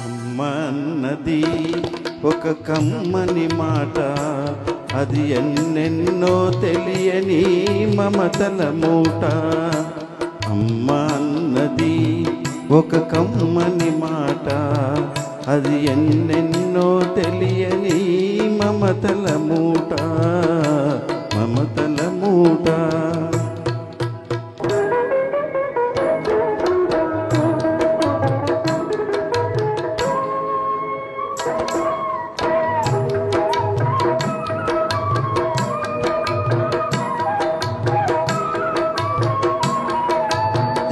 అమ్మ అన్నది ఒక కమ్మని మాట, అది ఎన్నెన్నో తెలియని మమతల మూట. అమ్మ అన్నది ఒక కమ్మని మాట, అది ఎన్నెన్నో తెలియని మమతల మూట, మమతల మూట.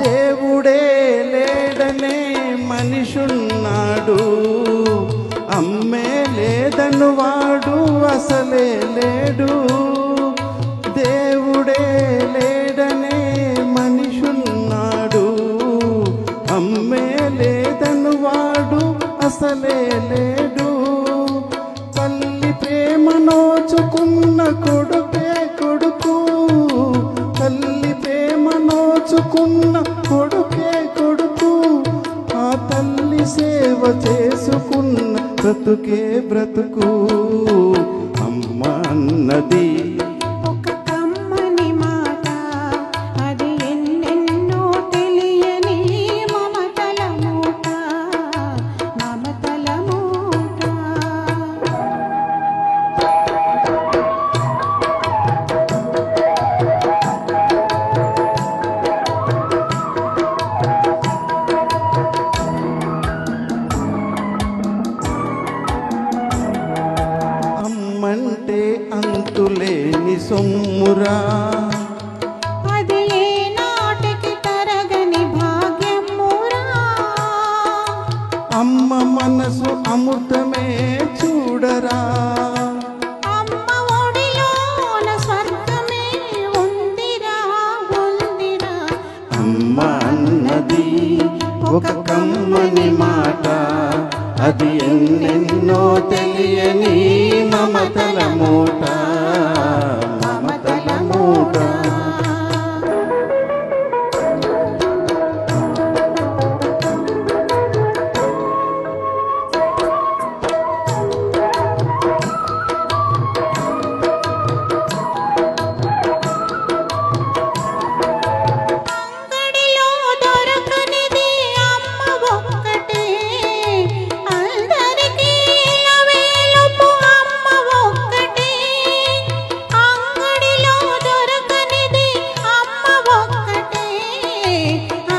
దేవుడే లేడనే మనిషున్నాడు, అమ్మే లేదను వాడు అసలే లేడు. దేవుడే లేడనే మనిషున్నాడు, అమ్మే లేదను వాడు అసలే లేడు. తల్లి ప్రేమ నోచుకున్న కొడుకే కొడుకు, తల్లి ప్రేమ నోచుకున్న కొడుకే కొడుకు. ఆ తల్లి సేవ చేసుకున్న బ్రతుకే బ్రతుకు. అమ్మ అన్నది ఒక కమ్మని మాట, అది ఎన్నెన్నో తెలియని మమతల మూట, మమతల మూట. అమ్మంటే అంతులేని సొమ్మురా, అది ఏ నాటికి తరగని భాగ్యమురా. అమ్మ మనసు అమృతమే చూడరా. అమ్మ ఒడిలోన స్వర్గమే ఉందిరా, ఉందిరా. అమ్మ అన్నది ఒక కమ్మని మాట, అది ఎన్నెన్నో తెలియని మమతల మూట, మమతల మూట. అంగడిలో దొరకనిది అమ్మ ఒక్కటే, అందరికీ వేలుపు అమ్మ ఒక్కటే. అంగడిలో దొరకనిది అమ్మ ఒక్కటే,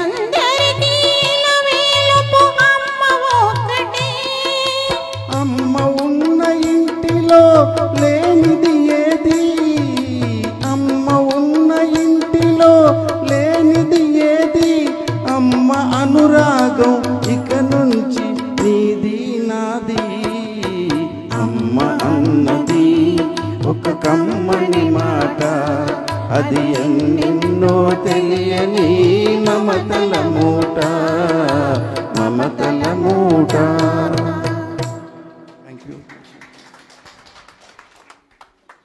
అందరికీ వేలుపు అమ్మ ఒక్కటే. అమ్మ ఉన్న ఇంటిలో లేనిది ఏది, అమ్మ ఉన్న ఇంటిలో లేనిది ఏది. అమ్మ అనురాగం ఇక నుంచి నీది నాది. అమ్మ అన్నది ఒక కమ్మని మాట, అది ఎన్నెన్నో తెలియని మమతల మూట, మమతల మూట.